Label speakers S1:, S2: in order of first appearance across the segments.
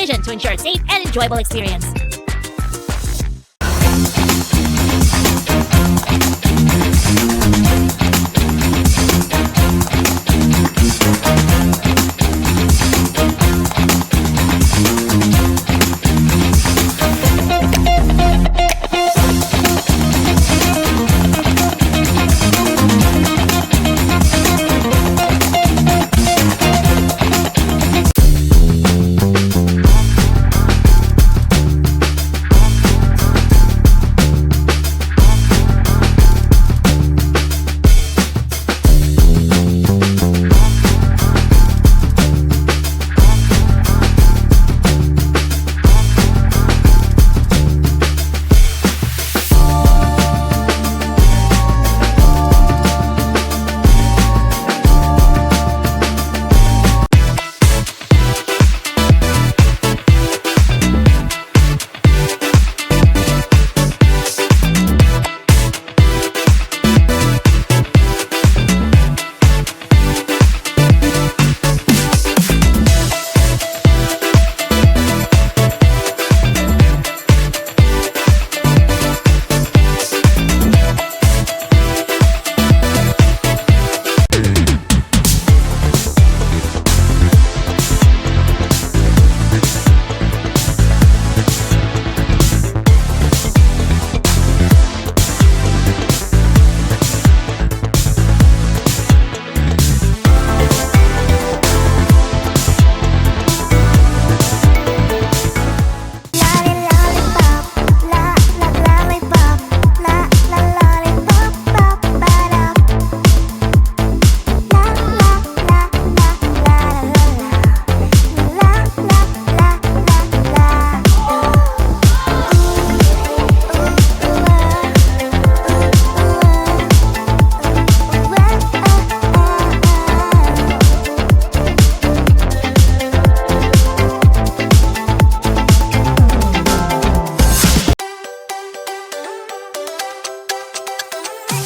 S1: supervision to ensure a safe and enjoyable experience.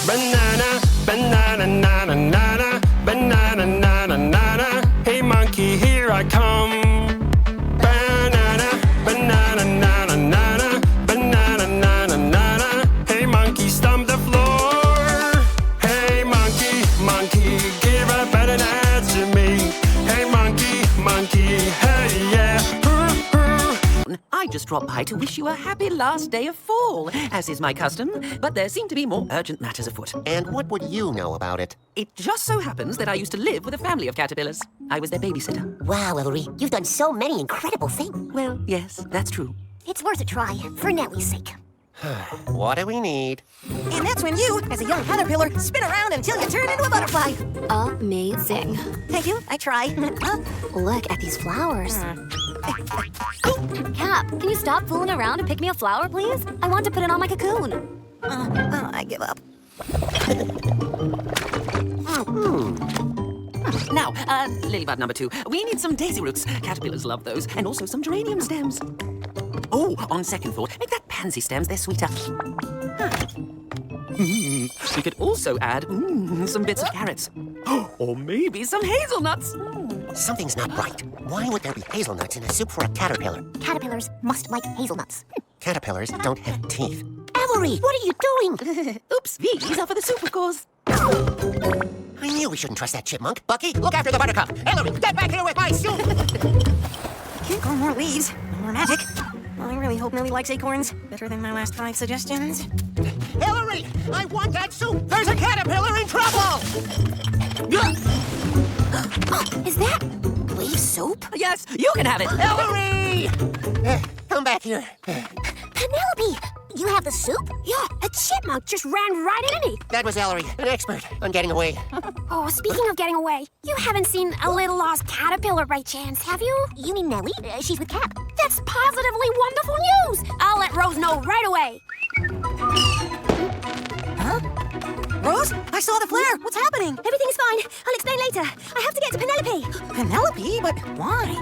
S2: Banana, banana, nana, nana, banana, nana, nana. Hey monkey, here I come. Banana, banana, nana, nana, banana, nana, nana. Hey monkey, stomp the floor. Hey monkey, monkey, give a banana to me. Hey monkey, monkey, hey yeah.
S3: I just dropped by to wish you a happy last day of fall, as is my custom, but there seem to be more urgent matters afoot.
S4: And what would you know about it?
S3: It just so happens that I used to live with a family of caterpillars. I was their babysitter.
S5: Wow, Ellery, you've done so many incredible things.
S3: Well, yes, that's true.
S5: It's worth a try, for Nellie's sake.
S4: What do we need?
S6: And that's when you, as a young caterpillar, spin around until you turn into a butterfly.
S7: Amazing.
S6: Thank you, I try.
S7: Look at these flowers. Cap, can you stop fooling around and pick me a flower, please? I want to put it on my cocoon.
S6: I give up.
S3: Now, Lilybud number 2, we need some daisy roots. Caterpillars love those, and also some geranium stems. Oh, on second thought, make that pansy stems, they're sweeter. We could also add some bits of carrots. Or maybe some hazelnuts.
S4: Something's not right. Why would there be hazelnuts in a soup for a caterpillar?
S5: Caterpillars must like hazelnuts.
S4: Caterpillars don't have teeth.
S5: Ellery, what are you doing?
S3: Oops, these are for the soup, of course.
S4: I knew we shouldn't trust that chipmunk. Bucky, look after the buttercup. Ellery, get back here with my soup!
S6: Can't grow more leaves, no more magic. I really hope Nellie likes acorns better than my last 5 suggestions.
S4: Ellery, I want that soup! There's a caterpillar in trouble!
S5: Is that leaf soup?
S3: Yes, you can have it.
S4: Ellery! Come back here.
S5: Penelope, you have the soup? Yeah, a chipmunk just ran right into me.
S4: That was Ellery, an expert on getting away.
S7: Oh, speaking of getting away, you haven't seen a little lost caterpillar by chance, have you?
S5: You mean Nellie? She's with Cap.
S7: That's positively wonderful news! I'll let Rose know right away.
S6: Huh? Rose, I saw the flare. What's happening?
S7: Everything's fine. I'll explain later. I have to get to Penelope.
S6: Penelope? But why?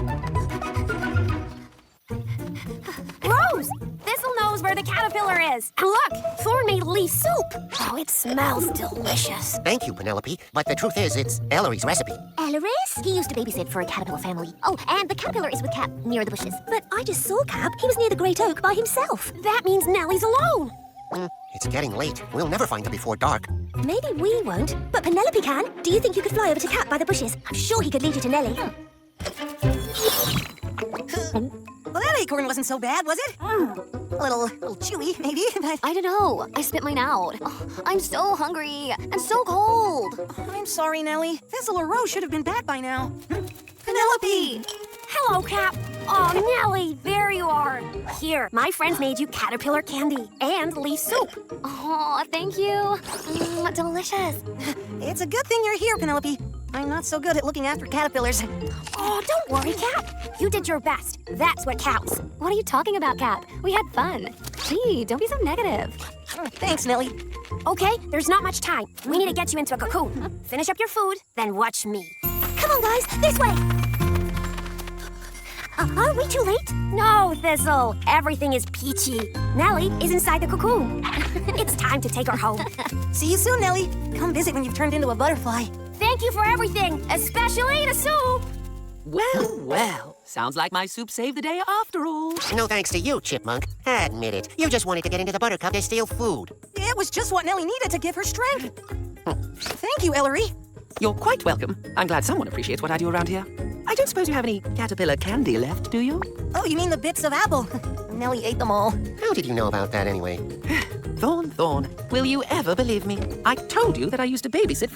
S7: Rose! Thistle knows where the caterpillar is. And look, Thorn made leaf soup. Oh, it smells delicious.
S4: Thank you, Penelope. But the truth is, it's Ellery's recipe.
S5: Ellery's? He used to babysit for a caterpillar family. Oh, and the caterpillar is with Cap, near the bushes. But I just saw Cap. He was near the great oak by himself.
S7: That means Nellie's alone.
S4: It's getting late. We'll never find her before dark.
S5: Maybe we won't, but Penelope can. Do you think you could fly over to Cap by the bushes? I'm sure he could lead you to Nellie.
S6: Well, that acorn wasn't so bad, was it? A little chewy, maybe, but...
S5: I don't know. I spit mine out. Oh, I'm so hungry and so cold.
S6: I'm sorry, Nellie. Thistle or Rose should have been back by now. Penelope!
S7: Hello, Cap. Oh, Nellie, there you are. Here, my friends made you caterpillar candy and leaf soup.
S5: Oh, thank you. Delicious.
S6: It's a good thing you're here, Penelope. I'm not so good at looking after caterpillars.
S7: Oh, don't worry, Cap. You did your best. That's what counts.
S5: What are you talking about, Cap? We had fun. Gee, don't be so negative.
S6: Thanks, Nellie.
S7: Okay, there's not much time. We need to get you into a cocoon. Finish up your food, then watch me.
S5: Come on, guys, this way. Are we too late?
S7: No, Thistle. Everything is peachy. Nellie is inside the cocoon. It's time to take her home.
S6: See you soon, Nellie. Come visit when you've turned into a butterfly.
S7: Thank you for everything, especially the soup.
S3: Well, well. Sounds like my soup saved the day after all.
S4: No thanks to you, Chipmunk. Admit it. You just wanted to get into the buttercup to steal food.
S6: It was just what Nellie needed to give her strength. Thank you, Ellery.
S3: You're quite welcome. I'm glad someone appreciates what I do around here. I don't suppose you have any caterpillar candy left, do you?
S6: Oh, you mean the bits of apple? Nellie ate them all.
S4: How did you know about that anyway?
S3: Thorn, will you ever believe me? I told you that I used to babysit for